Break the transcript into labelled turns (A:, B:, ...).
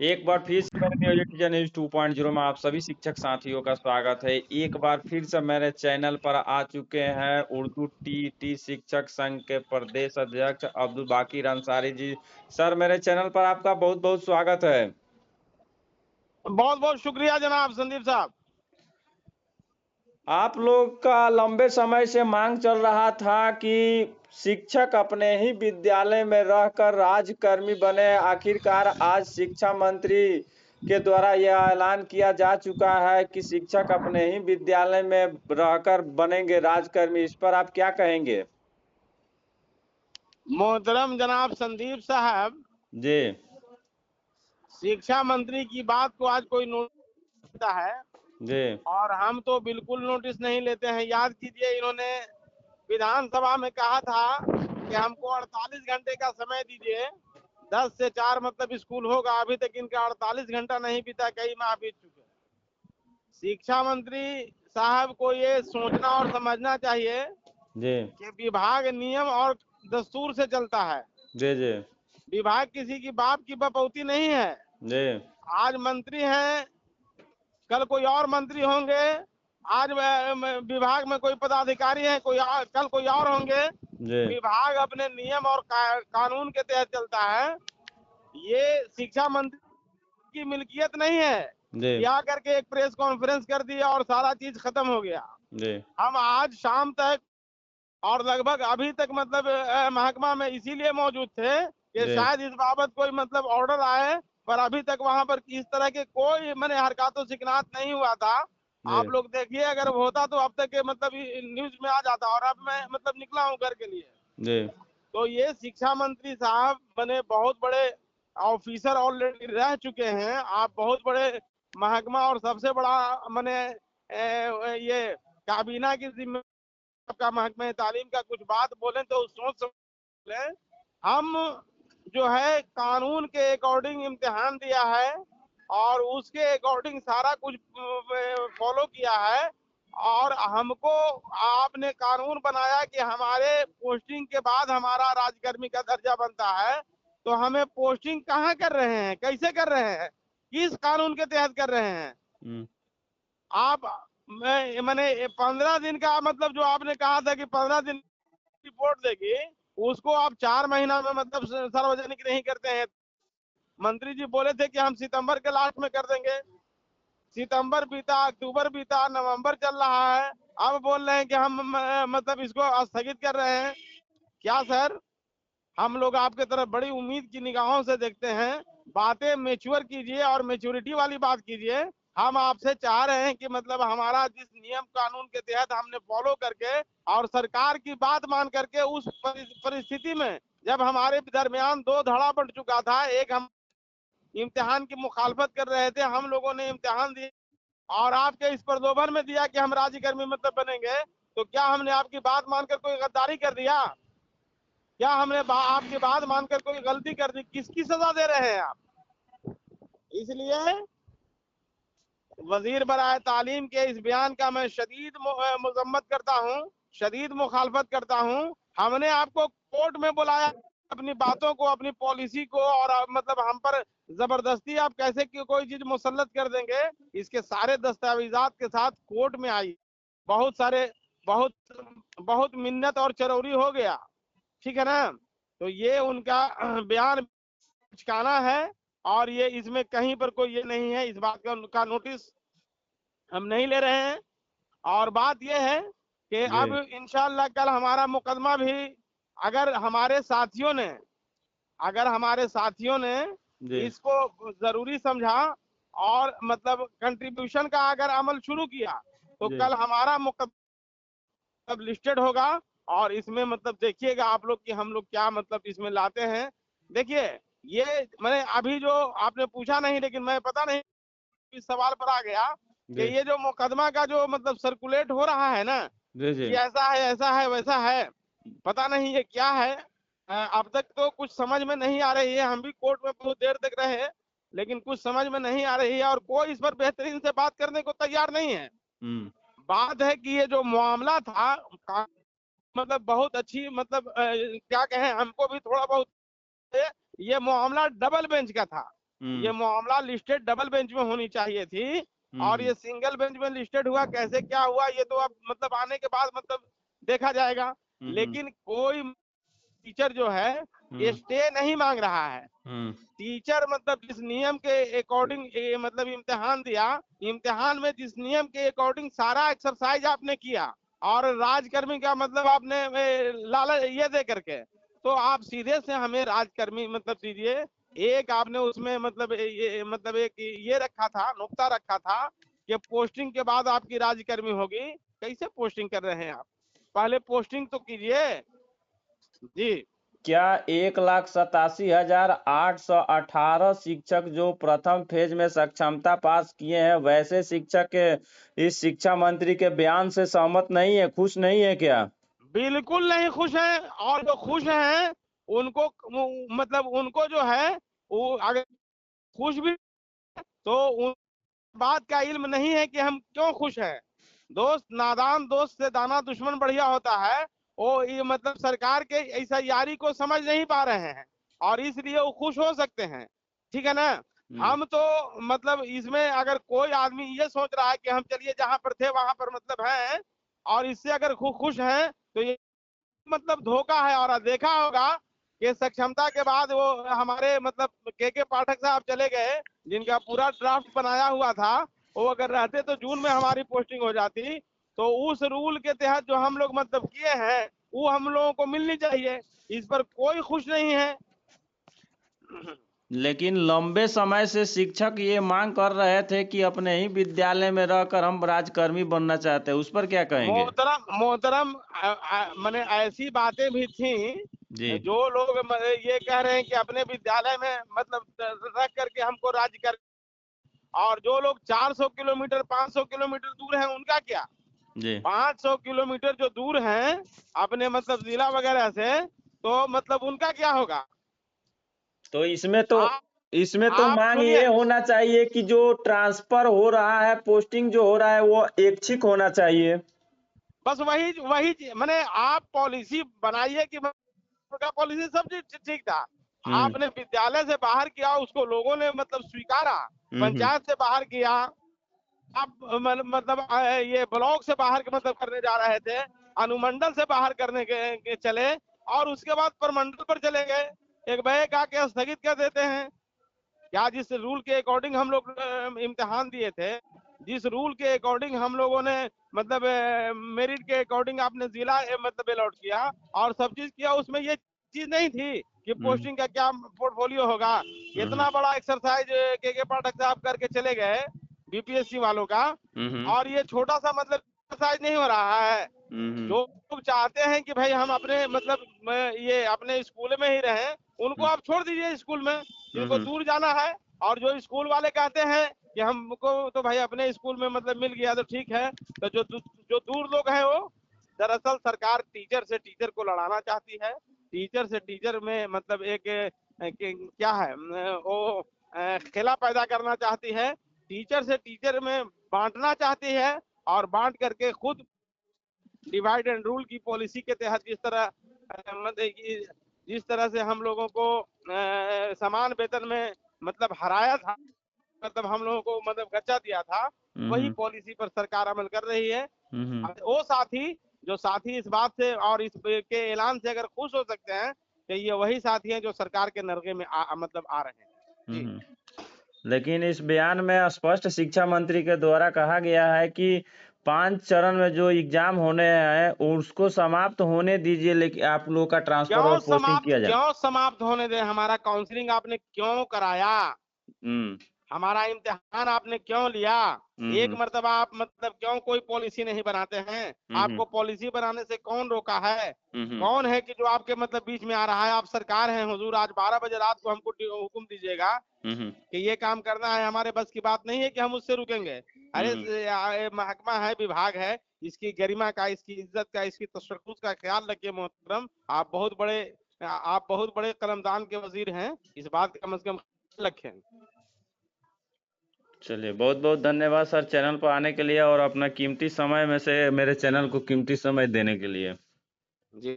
A: एक बार फिर से मेरे नियोजन टीचर न्यूज 2.0 में आप सभी शिक्षक साथियों का स्वागत है। एक बार फिर से मेरे चैनल पर आ चुके हैं उर्दू टी शिक्षक संघ के प्रदेश अध्यक्ष अब्दुल बाकिर अंसारी जी। सर, मेरे चैनल पर आपका बहुत बहुत स्वागत है।
B: बहुत बहुत शुक्रिया जनाब संदीप साहब।
A: आप लोग का लंबे समय से मांग चल रहा था कि शिक्षक अपने ही विद्यालय में रहकर राजकर्मी बने। आखिरकार आज शिक्षा मंत्री के द्वारा यह ऐलान किया जा चुका है कि शिक्षक अपने ही विद्यालय में रहकर बनेंगे राजकर्मी। इस पर आप क्या कहेंगे?
B: मोहतरम जनाब संदीप साहब,
A: जी
B: शिक्षा मंत्री की बात को आज कोई नोटिस लेता है
A: जी
B: और हम तो बिल्कुल नोटिस नहीं लेते हैं। याद कीजिए, इन्होंने विधानसभा में कहा था कि हमको 48 घंटे का समय दीजिए, 10 से 4 मतलब स्कूल होगा। अभी तक इनका 48 घंटा नहीं बीता, कई माह बीत चुके। शिक्षा मंत्री साहब को ये सोचना और समझना चाहिए
A: जी
B: कि विभाग नियम और दस्तूर से चलता है।
A: जी जी
B: विभाग किसी की बाप की बपौती नहीं है।
A: जी
B: आज मंत्री हैं, कल कोई और मंत्री होंगे। आज विभाग में कोई पदाधिकारी है, कल कोई और होंगे।
A: जी
B: विभाग अपने नियम और कानून के तहत चलता है। ये शिक्षा मंत्री की मिल्कियत नहीं है
A: जी
B: कि आकर के एक प्रेस कॉन्फ्रेंस कर दिया और सारा चीज खत्म हो गया।
A: जी
B: हम आज शाम तक और लगभग अभी तक मतलब महकमा में इसीलिए मौजूद थे कि
A: जी
B: शायद इस बाबत कोई मतलब ऑर्डर आए, पर अभी तक वहां पर इस तरह के कोई मैंने हरकतों शिकनात नहीं हुआ था। आप लोग देखिए, अगर होता तो अब तक के मतलब न्यूज में आ जाता। और अब मैं मतलब निकला हूँ घर के लिए।
A: जी
B: तो ये शिक्षा मंत्री साहब बने बहुत बड़े ऑफिसर ऑलरेडी रह चुके हैं। आप बहुत बड़े महकमा और सबसे बड़ा मैंने ये काबीना की जिम्मे का महकमे तालीम का कुछ बात बोलें तो सोच समझ लें। हम जो है कानून के अकॉर्डिंग इम्तिहान दिया है और उसके अकॉर्डिंग सारा कुछ फॉलो किया है। और हमको आपने कानून बनाया कि हमारे पोस्टिंग के बाद हमारा राजकर्मी का दर्जा बनता है। तो हमें पोस्टिंग कहाँ कर रहे हैं, कैसे कर रहे हैं, किस कानून के तहत कर रहे हैं आप? मैंने 15 दिन का मतलब जो आपने कहा था कि 15 दिन रिपोर्ट देगी, उसको आप 4 महीना में मतलब सार्वजनिक नहीं करते हैं। मंत्री जी बोले थे कि हम सितंबर के लास्ट में कर देंगे। सितंबर बीता, अक्टूबर बीता, नवंबर चल रहा है। अब बोल रहे हैं कि हम मतलब इसको स्थगित कर रहे हैं। क्या सर, हम लोग आपके तरफ बड़ी उम्मीद की निगाहों से देखते हैं। बातें मेच्योर कीजिए और मेच्योरिटी वाली बात कीजिए। हम आपसे चाह रहे हैं कि मतलब हमारा जिस नियम कानून के तहत हमने फॉलो करके और सरकार की बात मान करके उस परिस्थिति में जब हमारे दरमियान दो धड़ा बढ़ चुका था, एक हम इम्तिहान की मुखालफत कर रहे थे, हम लोगों ने इम्तिहान दिया और आपके इस प्रलोभन में दिया कि हम राज्यकर्मी मतलब बनेंगे। तो क्या हमने आपकी बात मानकर कोई गद्दारी कर दिया? क्या हमने आपकी बात मानकर कोई गलती कर दी? किसकी सजा दे रहे हैं आप? इसलिए वजीर बराए तालीम के इस बयान का मैं शदीद मजम्मत करता हूँ, शदीद मुखालफत करता हूँ। हमने आपको कोर्ट में बुलाया अपनी बातों को, अपनी पॉलिसी को, और मतलब हम पर जबरदस्ती आप कैसे कोई चीज मुसल्लत कर देंगे, इसके सारे दस्तावेजात के साथ कोर्ट में आई। बहुत सारे बहुत बहुत मिन्नत और चरौरी हो गया, ठीक है ना? तो ये उनका बयान ठिकाना है और ये इसमें कहीं पर कोई ये नहीं है। इस बात का नोटिस हम नहीं ले रहे हैं। और बात ये है कि
A: जी
B: अब इंशाल्लाह कल हमारा मुकदमा भी, अगर हमारे साथियों ने अगर हमारे साथियों ने
A: जी
B: इसको जरूरी समझा और मतलब कंट्रीब्यूशन का अगर अमल शुरू किया, तो
A: जी
B: कल हमारा मुकदमा लिस्टेड होगा। और इसमें मतलब देखिएगा आप लोग कि हम लोग क्या मतलब इसमें लाते हैं। देखिए, ये मैंने अभी जो आपने पूछा नहीं, लेकिन मैं पता नहीं इस सवाल पर आ गया कि
A: जी
B: ये जो मुकदमा का जो मतलब सर्कुलेट हो रहा है ना,
A: जी जी
B: कि ऐसा है वैसा है, पता नहीं ये क्या है। अब तक तो कुछ समझ में नहीं आ रही है। हम भी कोर्ट में बहुत देर तक रहे, लेकिन कुछ समझ में नहीं आ रही है और कोई इस पर बेहतरीन से बात करने को तैयार नहीं है।
A: हम्म
B: बात है कि ये जो मामला था मतलब बहुत अच्छी मतलब क्या कहें, हमको भी थोड़ा बहुत ये मामला डबल बेंच का था। ये मामला लिस्टेड डबल बेंच में होनी चाहिए थी, और ये सिंगल बेंच में लिस्टेड हुआ, कैसे क्या हुआ ये तो अब मतलब आने के बाद मतलब देखा जाएगा। लेकिन कोई टीचर जो है ये स्टे नहीं मांग रहा है। टीचर मतलब जिस नियम के अकॉर्डिंग मतलब इम्तिहान दिया, इम्तिहान में जिस नियम के अकॉर्डिंग सारा एक्सरसाइज आपने किया, और राजकर्मी का मतलब आपने लालच ये दे करके, तो आप सीधे से हमें राजकर्मी मतलब दीजिए। एक आपने उसमें मतलब ये मतलब एक ये रखा था, नुक्ता रखा था कि पोस्टिंग के बाद आपकी राजकर्मी होगी। कैसे पोस्टिंग कर रहे हैं आप? पहले पोस्टिंग तो कीजिए जी।
A: क्या 1,87,818 शिक्षक जो प्रथम फेज में सक्षमता पास किए हैं, वैसे शिक्षक के इस शिक्षा मंत्री के बयान से सहमत नहीं है, खुश नहीं है क्या?
B: बिल्कुल नहीं खुश हैं, और जो खुश हैं उनको मतलब उनको जो है वो अगर खुश भी तो उन बात का इल्म नहीं है कि हम क्यों खुश हैं। दोस्त नादान दोस्त से दाना दुश्मन बढ़िया होता है। वो ये मतलब सरकार के ऐसा यारी को समझ नहीं पा रहे हैं, और इसलिए वो खुश हो सकते हैं। ठीक है ना। हम तो मतलब इसमें अगर कोई आदमी ये सोच रहा है कि हम चलिए जहां पर थे वहां पर मतलब हैं, और इससे अगर खुश हैं, तो ये मतलब धोखा है। और देखा होगा कि सक्षमता के बाद वो हमारे मतलब के पाठक साहब चले गए, जिनका पूरा ड्राफ्ट बनाया हुआ था। वो अगर रहते तो जून में हमारी पोस्टिंग हो जाती। तो उस रूल के तहत जो हम लोग मतलब किए हैं वो हम लोगों को मिलनी चाहिए। इस पर कोई खुश नहीं है।
A: लेकिन लंबे समय से शिक्षक ये मांग कर रहे थे कि अपने ही विद्यालय में रहकर हम राजकर्मी बनना चाहते हैं, उस पर क्या कहेंगे?
B: मोहतरम मैंने ऐसी बातें भी थी।
A: जी
B: जो लोग ये कह रहे हैं कि अपने विद्यालय में मतलब रख करके हमको राज्य कर, और जो लोग 400 किलोमीटर 500 किलोमीटर दूर हैं उनका क्या?
A: जी
B: 500 किलोमीटर जो दूर हैं अपने मतलब जिला वगैरह से, तो मतलब उनका क्या होगा?
A: तो इसमें तो
B: आप
A: मांग
B: सुनिए।
A: ये होना चाहिए कि जो ट्रांसफर हो रहा है, पोस्टिंग जो हो रहा है, वो ऐच्छिक होना चाहिए।
B: बस वही वही मैंने आप पॉलिसी बनाइए कि का पॉलिसी सब चीज ठीक था।
A: हम्म
B: आपने विद्यालय से बाहर किया, उसको लोगों ने मतलब स्वीकारा।
A: हम्म
B: पंचायत से बाहर किया। आप मतलब ये ब्लॉक से बाहर मतलब करने जा रहे थे, अनुमंडल से बाहर करने के चले, और उसके बाद प्रमंडल पर चले गए। एक बैग आके स्थगित कर देते हैं। क्या जिस रूल के अकॉर्डिंग हम लोग इम्तिहान दिए थे, जिस रूल के अकॉर्डिंग हम लोगों ने मतलब मेरिट के अकॉर्डिंग आपने जिला मतलब अलॉट किया और सब चीज किया, उसमें ये चीज नहीं थी कि
A: हम्म
B: पोस्टिंग का क्या पोर्टफोलियो होगा।
A: हम्म
B: इतना बड़ा एक्सरसाइज के पाठक साहब करके चले गए बीपीएससी वालों का,
A: हम्म
B: और ये छोटा सा मतलब एक्सरसाइज नहीं हो रहा है।
A: हम्म
B: जो लोग चाहते हैं कि भाई हम अपने मतलब ये अपने स्कूल में ही रहें, उनको आप छोड़ दीजिए स्कूल में, जिनको
A: हम्म
B: दूर जाना है। और जो स्कूल वाले कहते हैं कि हमको तो भाई अपने स्कूल में मतलब मिल गया तो ठीक है, तो जो दूर लोग हैं वो दरअसल सरकार टीचर से टीचर को लड़ाना चाहती है। टीचर से टीचर में मतलब एक क्या है वो खेला पैदा करना चाहती है। टीचर से टीचर में बांटना चाहती है, और बांट करके खुद डिवाइड एंड रूल की पॉलिसी के तहत मतलब जिस तरह से हम लोगों को समान वेतन में मतलब हराया था, मतलब हम लोगों को मतलब गच्चा दिया था, वही
A: हम्म
B: पॉलिसी पर सरकार अमल कर रही है।
A: हम्म
B: वो साथी जो साथी इस बात से और इस के ऐलान से अगर खुश हो सकते हैं, तो ये वही साथी हैं जो सरकार के नरगे में मतलब आ रहे हैं जी।
A: हम्म। लेकिन इस बयान में स्पष्ट शिक्षा मंत्री के द्वारा कहा गया है कि 5 चरण में जो एग्जाम होने हैं उसको समाप्त होने दीजिए, लेकिन आप लोगों का ट्रांसफर और पोस्टिंग किया जाए।
B: क्यों समाप्त होने दें? हमारा काउंसलिंग आपने क्यों कराया?
A: हम्म
B: हमारा इम्तिहान आपने क्यों लिया? एक
A: हम्म
B: मर्तबा आप मतलब क्यों कोई पॉलिसी नहीं बनाते हैं?
A: हम्म
B: आपको पॉलिसी बनाने से कौन रोका है?
A: हम्म
B: कौन है कि जो आपके मतलब बीच में आ रहा है? आप सरकार हैं हुजूर, आज 12 बजे रात को हमको हुक्म दीजिएगा
A: हम्म
B: कि ये काम करना है, हमारे बस की बात नहीं है कि हम उससे रुकेंगे। अरे
A: हम्म
B: महकमा है, विभाग है, इसकी गरिमा का, इसकी इज्जत का, इसकी तशक्कुस का ख्याल रखिए मोहतरम। आप बहुत बड़े कलमदान के वजीर हैं, इस बात का कम से कम ख्याल रखें।
A: चलिए, बहुत बहुत धन्यवाद सर चैनल पर आने के लिए और अपना कीमती समय में से मेरे चैनल को कीमती समय देने के लिए।
B: जी।